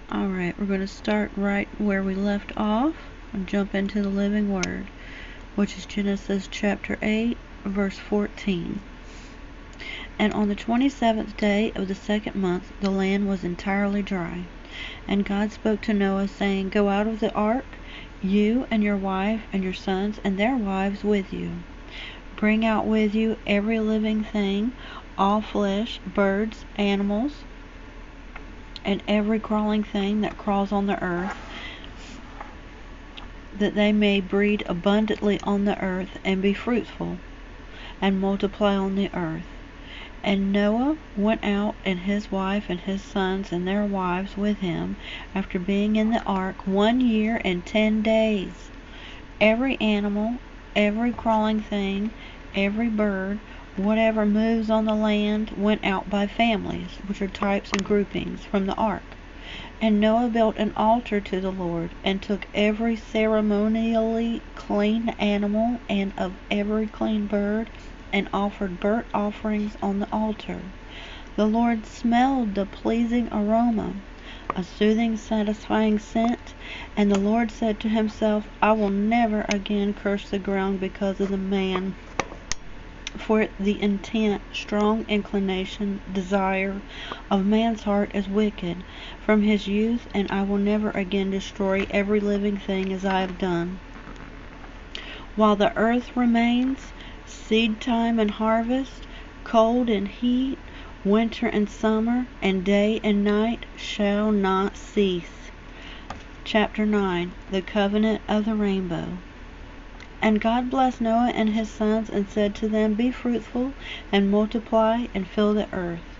Alright, we're going to start right where we left off and jump into the living word, which is Genesis chapter 8, verse 14. And on the 27th day of the second month, the land was entirely dry. And God spoke to Noah, saying, Go out of the ark, you and your wife and your sons and their wives with you. Bring out with you every living thing, all flesh, birds, animals, and every crawling thing that crawls on the earth, that they may breed abundantly on the earth, and be fruitful, and multiply on the earth. And Noah went out, and his wife and his sons and their wives with him, after being in the ark 1 year and 10 days. Every animal, every crawling thing, every bird, whatever moves on the land, went out by families, which are types and groupings, from the ark. And Noah built an altar to the Lord, and took every ceremonially clean animal and of every clean bird, and offered burnt offerings on the altar. The Lord smelled the pleasing aroma, a soothing, satisfying scent, and the Lord said to himself, I will never again curse the ground because of the man, for the intent, strong inclination, desire of man's heart is wicked from his youth, and I will never again destroy every living thing as I have done. While the earth remains, seed time and harvest, cold and heat, winter and summer, and day and night shall not cease. Chapter 9. The Covenant of the Rainbow. And God blessed Noah and his sons, and said to them, Be fruitful, and multiply, and fill the earth.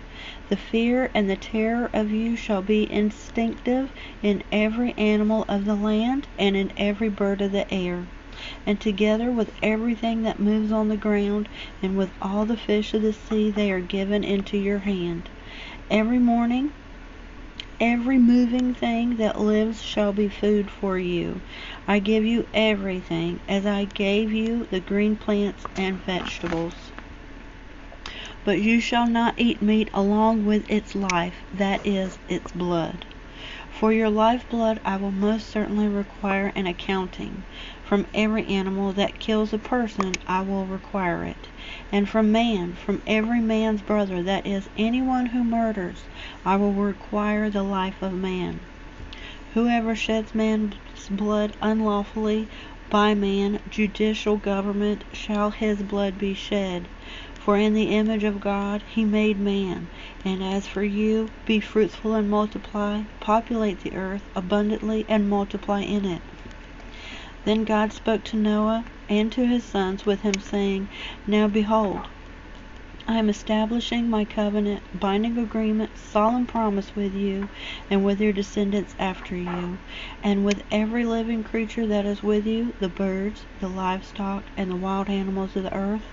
The fear and the terror of you shall be instinctive in every animal of the land, and in every bird of the air, and together with everything that moves on the ground, and with all the fish of the sea, they are given into your hand. Every morning every moving thing that lives shall be food for you. I give you everything, as I gave you the green plants and vegetables. But you shall not eat meat along with its life, that is, its blood. For your lifeblood I will most certainly require an accounting. From every animal that kills a person I will require it. And from man, from every man's brother, that is, anyone who murders, I will require the life of man. Whoever sheds man's blood unlawfully, by man, judicial government, shall his blood be shed. For in the image of God he made man. And as for you, be fruitful and multiply, populate the earth abundantly, and multiply in it. Then God spoke to Noah and to his sons with him, saying, Now behold, I am establishing my covenant, binding agreement, solemn promise with you, and with your descendants after you, and with every living creature that is with you, the birds, the livestock, and the wild animals of the earth,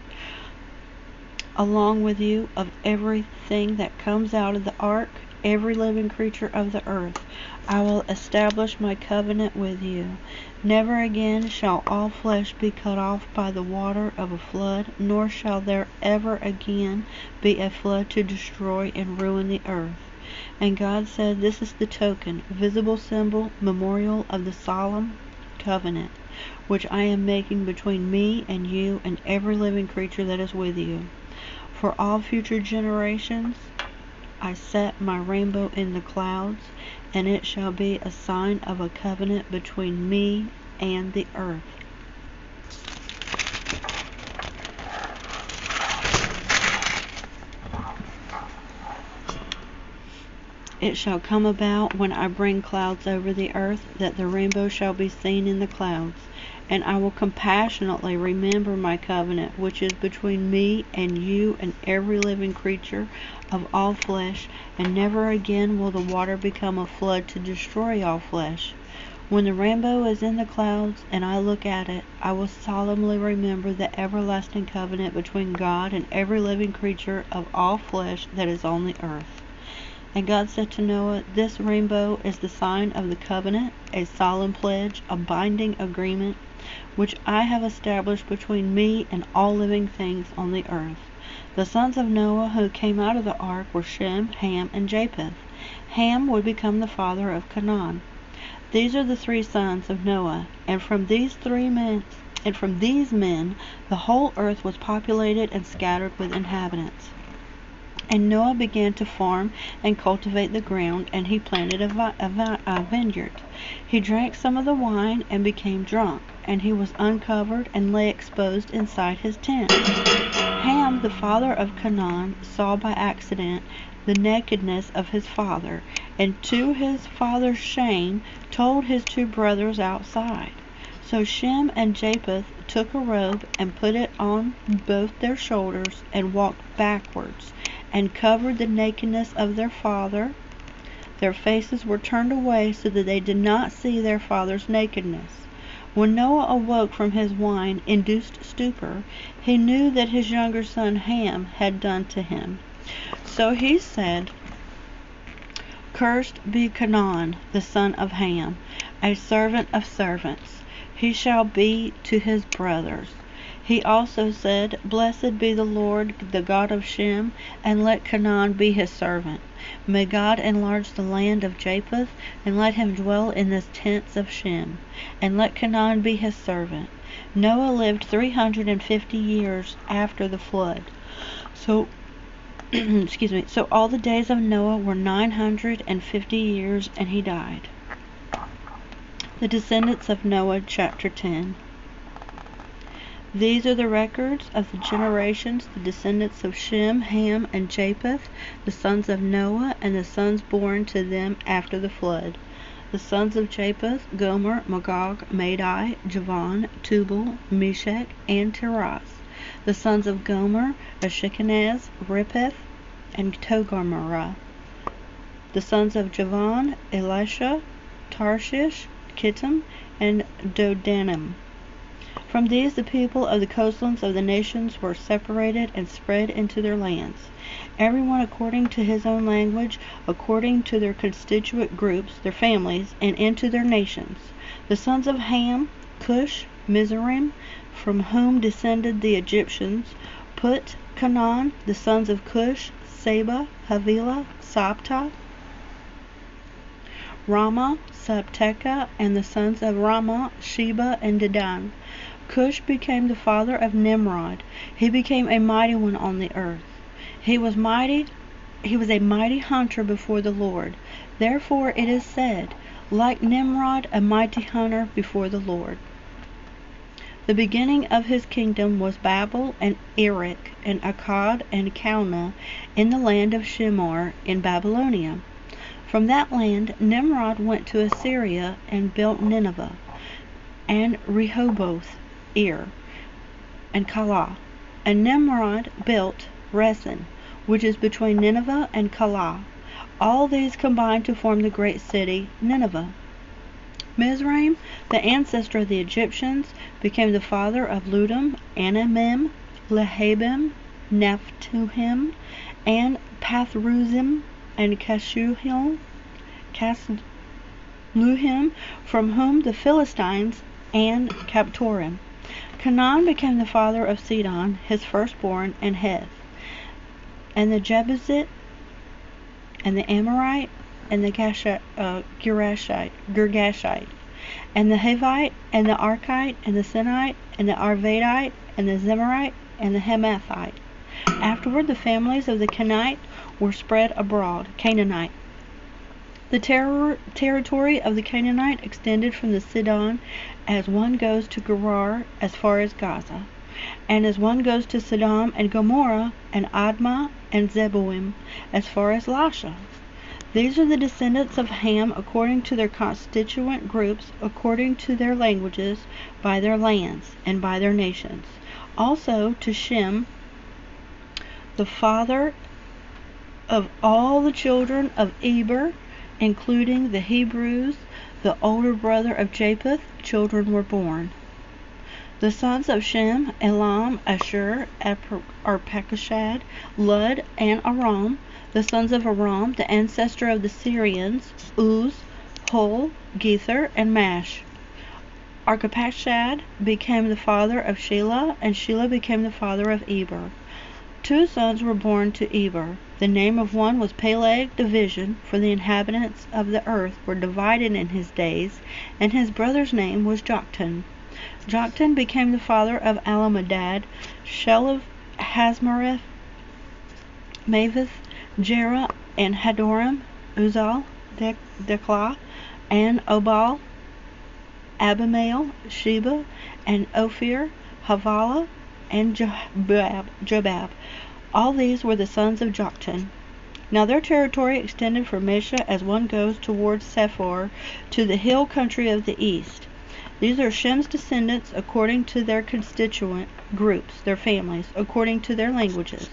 along with you of everything that comes out of the ark, every living creature of the earth. I will establish my covenant with you. Never again shall all flesh be cut off by the water of a flood, nor shall there ever again be a flood to destroy and ruin the earth. And God said, This is the token, visible symbol, memorial of the solemn covenant, which I am making between me and you and every living creature that is with you. For all future generations I set my rainbow in the clouds, and it shall be a sign of a covenant between me and the earth. It shall come about when I bring clouds over the earth, that the rainbow shall be seen in the clouds. And I will compassionately remember my covenant, which is between me and you and every living creature of all flesh, and never again will the water become a flood to destroy all flesh. When the rainbow is in the clouds, and I look at it, I will solemnly remember the everlasting covenant between God and every living creature of all flesh that is on the earth. And God said to Noah, This rainbow is the sign of the covenant, a solemn pledge, a binding agreement, which I have established between me and all living things on the earth. The sons of Noah who came out of the ark were Shem, Ham, and Japheth. Ham would become the father of Canaan. These are the three sons of Noah, and from these men, the whole earth was populated and scattered with inhabitants. And Noah began to farm and cultivate the ground, and he planted a vineyard. He drank some of the wine and became drunk, and he was uncovered and lay exposed inside his tent. Ham, the father of Canaan, saw by accident the nakedness of his father, and to his father's shame told his two brothers outside. So Shem and Japheth took a robe and put it on both their shoulders and walked backwards and covered the nakedness of their father. Their faces were turned away so that they did not see their father's nakedness. When Noah awoke from his wine-induced stupor, he knew that his younger son Ham had done to him. So he said, "Cursed be Canaan, the son of Ham, a servant of servants. He shall be to his brothers." He also said, "Blessed be the Lord, the God of Shem, and let Canaan be his servant. May God enlarge the land of Japheth, and let him dwell in the tents of Shem, and let Canaan be his servant." Noah lived 350 years after the flood. So so all the days of Noah were 950 years, and he died. The descendants of Noah, chapter 10. These are the records of the generations, the descendants of Shem, Ham, and Japheth, the sons of Noah, and the sons born to them after the flood. The sons of Japheth: Gomer, Magog, Madai, Javan, Tubal, Meshech, and Tiras. The sons of Gomer: Ashkenaz, Rippeth, and Togarmah. The sons of Javan: Elisha, Tarshish, Kittim, and Dodanim. From these the people of the coastlands of the nations were separated and spread into their lands, everyone according to his own language, according to their constituent groups, their families, and into their nations. The sons of Ham: Cush, Mizraim, from whom descended the Egyptians, Put, Canaan. The sons of Cush: Seba, Havilah, Sabta, Ramah, Sabteca, and the sons of Ramah: Sheba and Dedan. Cush became the father of Nimrod. He became a mighty one on the earth. He was a mighty hunter before the Lord. Therefore it is said, like Nimrod, a mighty hunter before the Lord. The beginning of his kingdom was Babel and Erech and Akkad and Calneh in the land of Shemar in Babylonia. From that land Nimrod went to Assyria and built Nineveh, and Rehoboth, Ir, and Calah. And Nimrod built Resen, which is between Nineveh and Calah. All these combined to form the great city Nineveh. Mizraim, the ancestor of the Egyptians, became the father of Ludim, Anamim, Lehabim, Naphtuhim, and Pathruzim, and Casluhim, from whom the Philistines and Captorim. Canaan became the father of Sidon, his firstborn, and Heth, and the Jebusite, and the Amorite, and the Girgashite, and the Hivite, and the Arkite, and the Sinite, and the Arvadite, and the Zemarite, and the Hamathite. Afterward the families of the Canaanite were spread abroad. Canaanite. The territory of the Canaanite extended from the Sidon as one goes to Gerar as far as Gaza, and as one goes to Sodom and Gomorrah and Admah and Zeboim as far as Lasha. These are the descendants of Ham according to their constituent groups, according to their languages, by their lands, and by their nations. Also to Shem, the father of all the children of Eber, including the Hebrews, the older brother of Japheth, children were born. The sons of Shem: Elam, Ashur, Arpachshad, Lud, and Aram. The sons of Aram, the ancestor of the Syrians: Uz, Hul, Gether, and Mash. Arpachshad became the father of Shelah, and Shelah became the father of Eber. 2 sons were born to Eber. The name of one was Peleg, division, for the inhabitants of the earth were divided in his days, and his brother's name was Joktan. Joktan became the father of Alamadad, Shelev, Hazmareth, Mavith, Jerah, and Hadoram, Uzal, Deklah, and Obal, Abimael, Sheba, and Ophir, Havilah, and Jobab. All these were the sons of Joktan. Now their territory extended from Mesha as one goes towards Sephor to the hill country of the east. These are Shem's descendants according to their constituent groups, their families, according to their languages,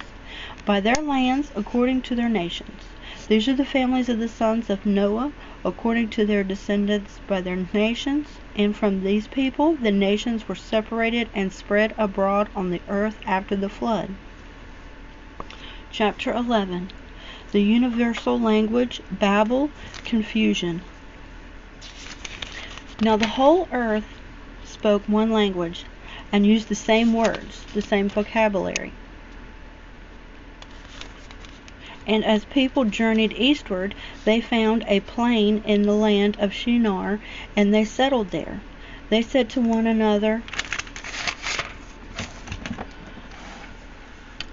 by their lands, according to their nations. These are the families of the sons of Noah, according to their descendants by their nations, and from these people the nations were separated and spread abroad on the earth after the flood. Chapter 11. The universal language, Babel, confusion. Now the whole earth spoke one language, and used the same words, the same vocabulary. And as people journeyed eastward, they found a plain in the land of Shinar, and they settled there. They said to one another,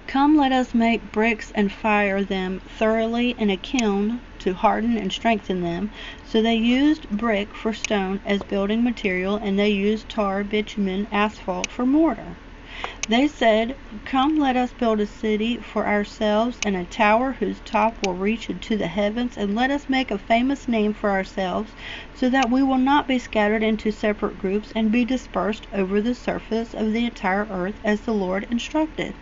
"Come, let us make bricks and fire them thoroughly in a kiln to harden and strengthen them." So they used brick for stone as building material, and they used tar, bitumen, asphalt for mortar. They said, "Come, let us build a city for ourselves, and a tower whose top will reach into the heavens, and let us make a famous name for ourselves, so that we will not be scattered into separate groups and be dispersed over the surface of the entire earth, as the Lord instructed."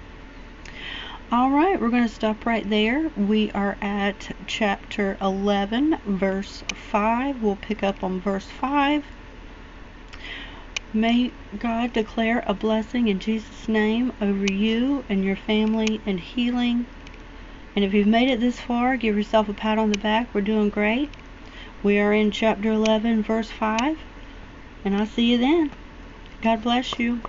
Alright, we're going to stop right there. We are at chapter 11, verse 5. We'll pick up on verse 5. May God declare a blessing in Jesus' name over you and your family and healing. And if you've made it this far, give yourself a pat on the back. We're doing great. We are in chapter 11, verse 5. And I'll see you then. God bless you.